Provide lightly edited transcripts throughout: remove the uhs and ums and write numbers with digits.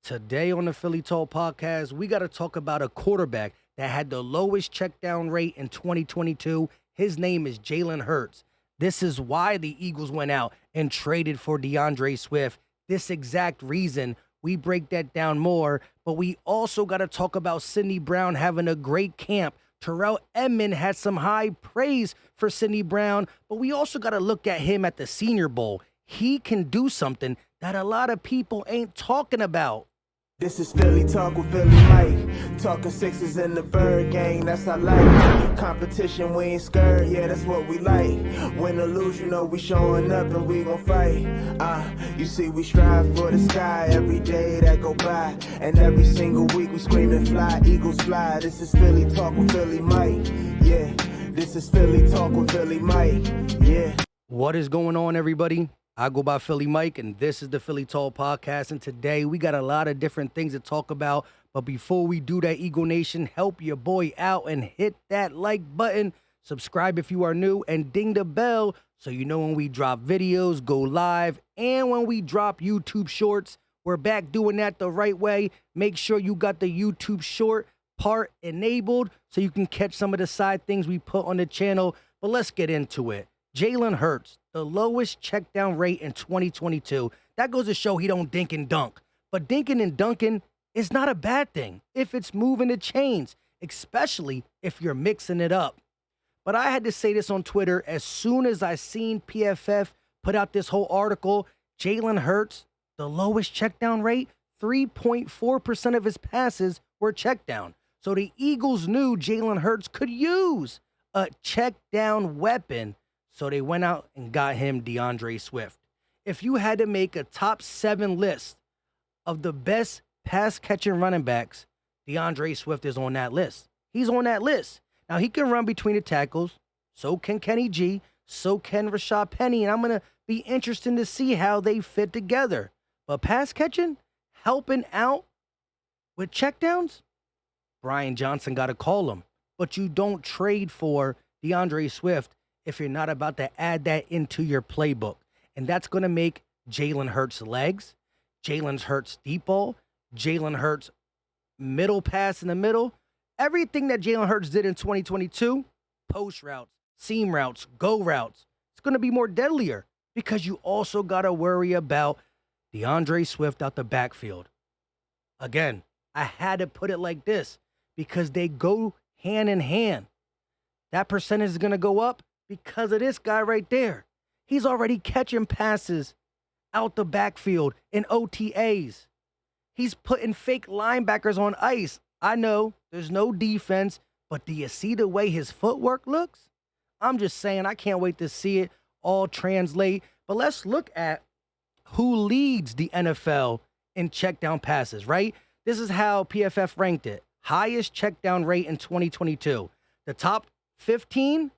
Today on the Philly Talk podcast, we got to talk about a quarterback that had the lowest checkdown rate in 2022. His name is Jalen Hurts. This is why the Eagles went out and traded for DeAndre Swift. This exact reason. We break that down more, but we also got to talk about Sidney Brown having a great camp. Terrell Edmunds had some high praise for Sidney Brown, but we also got to look at him at the Senior Bowl. He can do something that a lot of people ain't talking about. This is Philly Talk with Philly Mike. Talking Sixers in the bird game, that's I like. Competition, we ain't scared, yeah, that's what we like. Win or lose, you know we showing up and we gon' fight. You see we strive for the sky every day that go by. And every single week we screaming fly, Eagles fly. This is Philly Talk with Philly Mike, yeah. This is Philly Talk with Philly Mike, yeah. What is going on, everybody? I go by Philly Mike, and this is the Philly Talk podcast. And today we got a lot of different things to talk about. But before we do that, Eagle Nation, help your boy out and hit that like button. Subscribe if you are new and ding the bell so you know when we drop videos, go live, and when we drop YouTube shorts. We're back doing that the right way. Make sure you got the YouTube short part enabled so you can catch some of the side things we put on the channel. But let's get into it. Jalen Hurts, the lowest checkdown rate in 2022. That goes to show he don't dink and dunk. But dinking and dunking is not a bad thing if it's moving the chains, especially if you're mixing it up. But I had to say this on Twitter as soon as I seen PFF put out this whole article. Jalen Hurts, the lowest checkdown rate, 3.4% of his passes were checked down. So the Eagles knew Jalen Hurts could use a check down weapon. So they went out and got him DeAndre Swift. If you had to make a top 7 list of the best pass-catching running backs, DeAndre Swift is on that list. He's on that list. Now, he can run between the tackles. So can Kenny G. So can Rashad Penny. And I'm going to be interested to see how they fit together. But pass-catching, helping out with checkdowns, Brian Johnson got to call him. But you don't trade for DeAndre Swift if you're not about to add that into your playbook. And that's going to make Jalen Hurts legs, Jalen Hurts deep ball, Jalen Hurts middle pass in the middle. Everything that Jalen Hurts did in 2022, post routes, seam routes, go routes, it's going to be more deadlier because you also got to worry about DeAndre Swift out the backfield. Again, I had to put it like this because they go hand in hand. That percentage is going to go up because of this guy right there. He's already catching passes out the backfield in OTAs. He's putting fake linebackers on ice. I know there's no defense, but do you see the way his footwork looks? I'm just saying, I can't wait to see it all translate. But let's look at who leads the NFL in checkdown passes, right? This is how PFF ranked it. Highest checkdown rate in 2022. The top 15,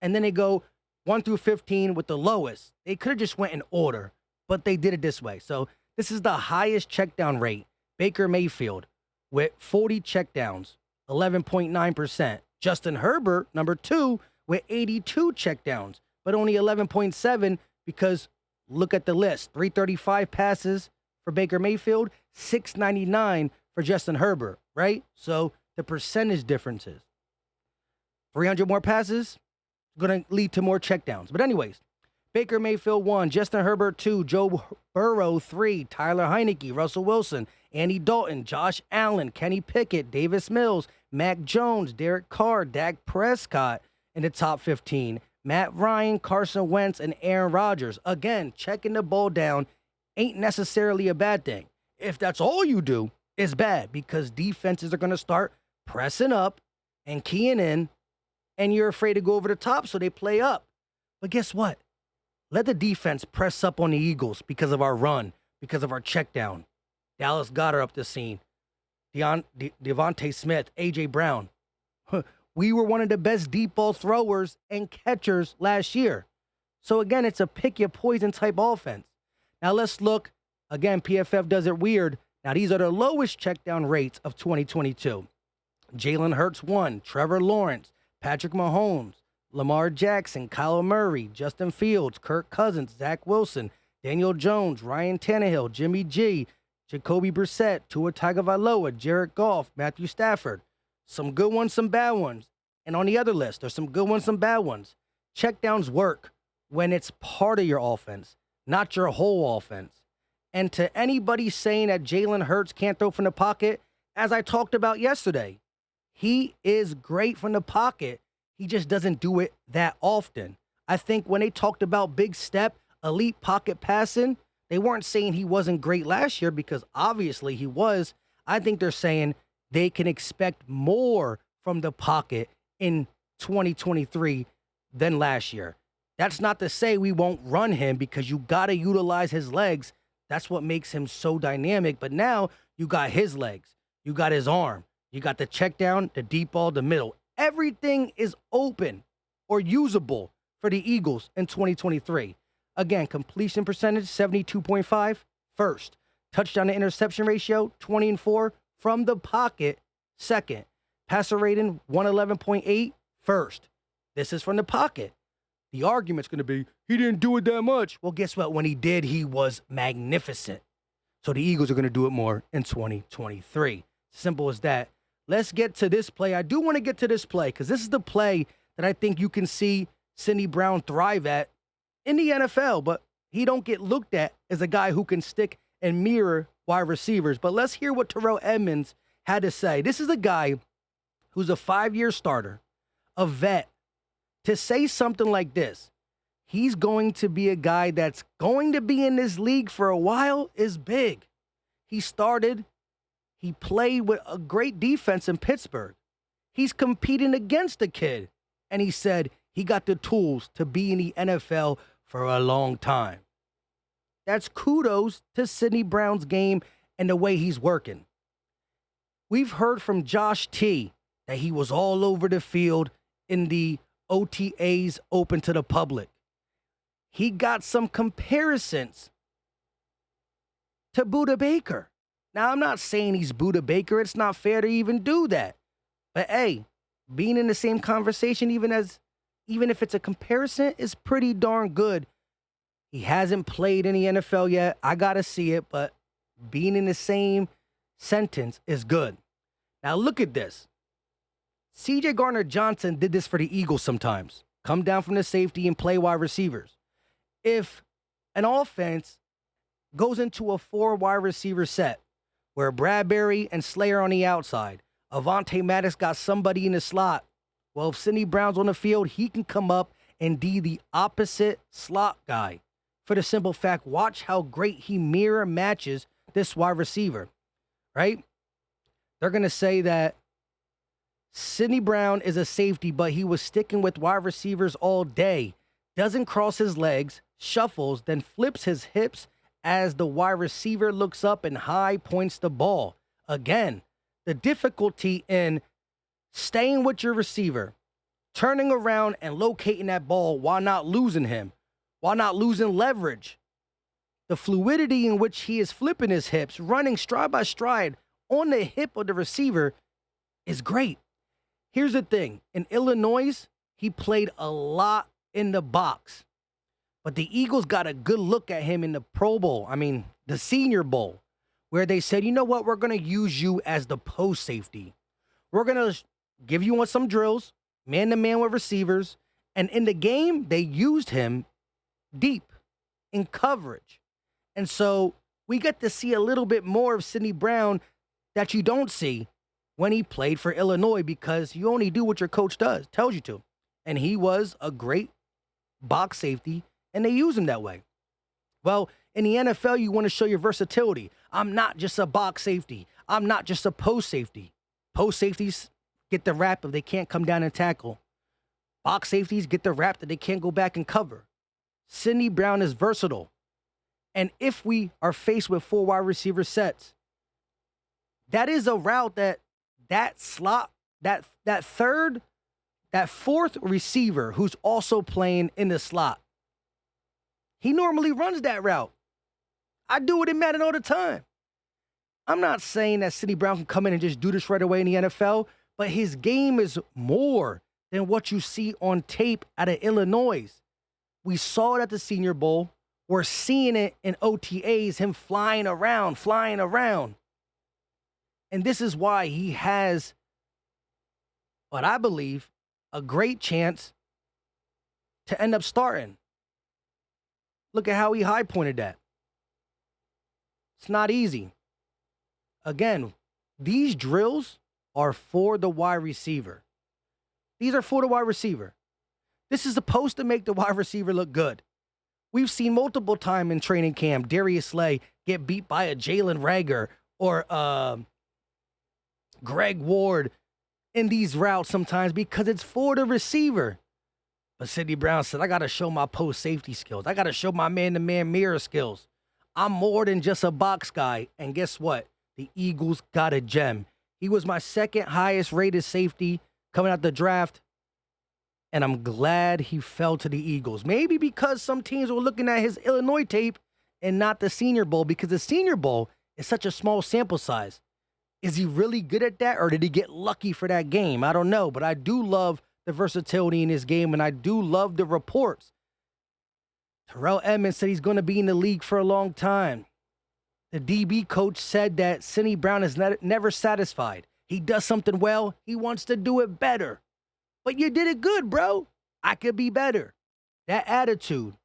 and then they go 1 through 15 with the lowest. They could have just went in order, but they did it this way. So this is the highest checkdown rate. Baker Mayfield with 40 checkdowns, 11.9%. Justin Herbert, number 2, with 82 checkdowns, but only 11.7 because look at the list. 335 passes for Baker Mayfield, 699 for Justin Herbert, right? So the percentage differences. 300 more passes, going to lead to more checkdowns. But anyways, Baker Mayfield 1, Justin Herbert 2, Joe Burrow 3, Tyler Heineke, Russell Wilson, Andy Dalton, Josh Allen, Kenny Pickett, Davis Mills, Mac Jones, Derek Carr, Dak Prescott in the top 15. Matt Ryan, Carson Wentz, and Aaron Rodgers. Again, checking the ball down ain't necessarily a bad thing. If that's all you do, it's bad because defenses are going to start pressing up and keying in, and you're afraid to go over the top, so they play up. But guess what? Let the defense press up on the Eagles because of our run, because of our check down. Dallas Goedert up the scene. Devontae Smith, A.J. Brown. We were one of the best deep ball throwers and catchers last year. So again, it's a pick your poison type offense. Now let's look. Again, PFF does it weird. Now these are the lowest check down rates of 2022. Jalen Hurts 1, Trevor Lawrence, Patrick Mahomes, Lamar Jackson, Kyler Murray, Justin Fields, Kirk Cousins, Zach Wilson, Daniel Jones, Ryan Tannehill, Jimmy G, Jacoby Brissett, Tua Tagovailoa, Jared Goff, Matthew Stafford. Some good ones, some bad ones. And on the other list, there's some good ones, some bad ones. Checkdowns work when it's part of your offense, not your whole offense. And to anybody saying that Jalen Hurts can't throw from the pocket, as I talked about yesterday, he is great from the pocket. He just doesn't do it that often. I think when they talked about big step, elite pocket passing, they weren't saying he wasn't great last year because obviously he was. I think they're saying they can expect more from the pocket in 2023 than last year. That's not to say we won't run him because you got to utilize his legs. That's what makes him so dynamic. But now you got his legs. You got his arm. You got the check down, the deep ball, the middle. Everything is open or usable for the Eagles in 2023. Again, completion percentage, 72.5, first. Touchdown to interception ratio, 20-4 from the pocket, second. Passer rating, 111.8, first. This is from the pocket. The argument's going to be, he didn't do it that much. Well, guess what? When he did, he was magnificent. So the Eagles are going to do it more in 2023. Simple as that. Let's get to this play. I do want to get to this play because this is the play that I think you can see Sidney Brown thrive at in the NFL, but he don't get looked at as a guy who can stick and mirror wide receivers. But let's hear what Terrell Edmunds had to say. This is a guy who's a 5-year starter, a vet. To say something like this, he's going to be a guy that's going to be in this league for a while is big. He played with a great defense in Pittsburgh. He's competing against a kid. And he said he got the tools to be in the NFL for a long time. That's kudos to Sidney Brown's game and the way he's working. We've heard from Josh T that he was all over the field in the OTAs open to the public. He got some comparisons to Budda Baker. Now, I'm not saying he's Budda Baker. It's not fair to even do that. But, hey, being in the same conversation, even if it's a comparison, is pretty darn good. He hasn't played in the NFL yet. I got to see it, but being in the same sentence is good. Now, look at this. C.J. Gardner-Johnson did this for the Eagles sometimes. Come down from the safety and play wide receivers. If an offense goes into a 4 wide receiver set where Bradbury and Slayer on the outside, Avonte Maddox got somebody in the slot, well, if Sidney Brown's on the field, he can come up and be the opposite slot guy. For the simple fact, watch how great he mirror matches this wide receiver, right? They're going to say that Sidney Brown is a safety, but he was sticking with wide receivers all day. Doesn't cross his legs, shuffles, then flips his hips as the wide receiver looks up and high points the ball. Again, the difficulty in staying with your receiver, turning around and locating that ball while not losing him, while not losing leverage. The fluidity in which he is flipping his hips, running stride by stride on the hip of the receiver is great. Here's the thing. In Illinois, he played a lot in the box. But the Eagles got a good look at him in the Pro Bowl. The Senior Bowl, where they said, you know what? We're going to use you as the post safety. We're going to give you on some drills, man-to-man with receivers. And in the game, they used him deep in coverage. And so we get to see a little bit more of Sidney Brown that you don't see when he played for Illinois, because you only do what your coach tells you to. And he was a great box safety, and they use him that way. Well, in the NFL, you want to show your versatility. I'm not just a box safety. I'm not just a post safety. Post safeties get the rap if they can't come down and tackle. Box safeties get the rap that they can't go back and cover. Sidney Brown is versatile. And if we are faced with 4 wide receiver sets, that is a route that slot, that fourth receiver who's also playing in the slot, he normally runs that route. I do it in Madden all the time. I'm not saying that Sidney Brown can come in and just do this right away in the NFL, but his game is more than what you see on tape out of Illinois. We saw it at the Senior Bowl. We're seeing it in OTAs, him flying around. And this is why he has, what I believe, a great chance to end up starting. Look at how he high pointed that. It's not easy. Again, these drills are for the wide receiver. These are for the wide receiver. This is supposed to make the wide receiver look good. We've seen multiple times in training camp Darius Slay get beat by a Jalen Reagor or Greg Ward in these routes sometimes because it's for the receiver. But Sidney Brown said, I got to show my post safety skills. I got to show my man-to-man mirror skills. I'm more than just a box guy. And guess what? The Eagles got a gem. He was my second highest rated safety coming out the draft. And I'm glad he fell to the Eagles. Maybe because some teams were looking at his Illinois tape and not the Senior Bowl, because the Senior Bowl is such a small sample size. Is he really good at that, or did he get lucky for that game? I don't know, but I do love the versatility in his game, and I do love the reports. Terrell Edmunds said he's going to be in the league for a long time. The DB coach said that Sidney Brown is never satisfied. He does something well, he wants to do it better. But you did it good, bro. I could be better. That attitude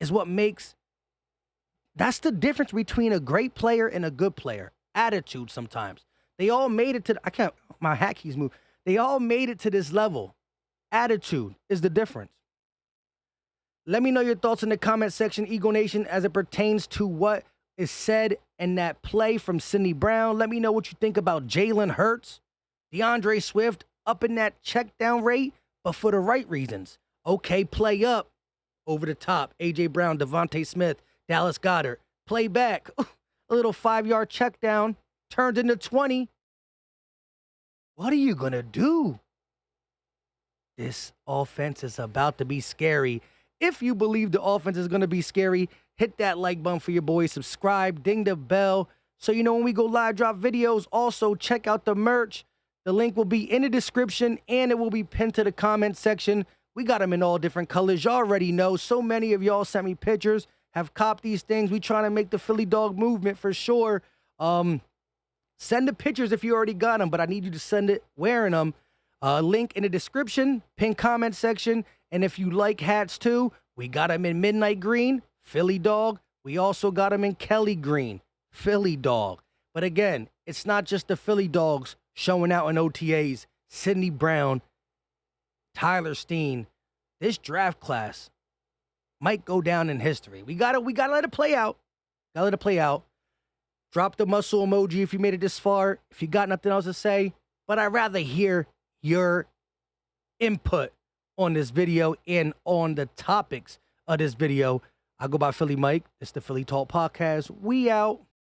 is what makes, that's the difference between a great player and a good player. Attitude sometimes. They all made it to, my hat keys move. They all made it to this level. Attitude is the difference. Let me know your thoughts in the comment section, Eagle Nation, as it pertains to what is said in that play from Sidney Brown. Let me know what you think about Jalen Hurts, DeAndre Swift, up in that check down rate, but for the right reasons. Okay, play up, over the top. A.J. Brown, Devontae Smith, Dallas Goedert. Play back, a little 5-yard check down, turned into 20. What are you going to do? This offense is about to be scary. If you believe the offense is going to be scary, hit that like button for your boy. Subscribe, ding the bell, so you know when we go live drop videos. Also, check out the merch. The link will be in the description, and it will be pinned to the comment section. We got them in all different colors. Y'all already know. So many of y'all sent me pictures, have copped these things. We trying to make the Philly Dog movement for sure. Send the pictures if you already got them, but I need you to send it wearing them. Link in the description, pin comment section. And if you like hats too, we got them in midnight green, Philly Dog. We also got them in Kelly green, Philly Dog. But again, it's not just the Philly Dogs showing out in OTAs. Sidney Brown, Tyler Steen. This draft class might go down in history. We gotta let it play out. Gotta let it play out. Drop the muscle emoji if you made it this far. If you got nothing else to say. But I'd rather hear your input on this video and on the topics of this video. I go by Philly Mike. It's the Philly Talk Podcast. We out.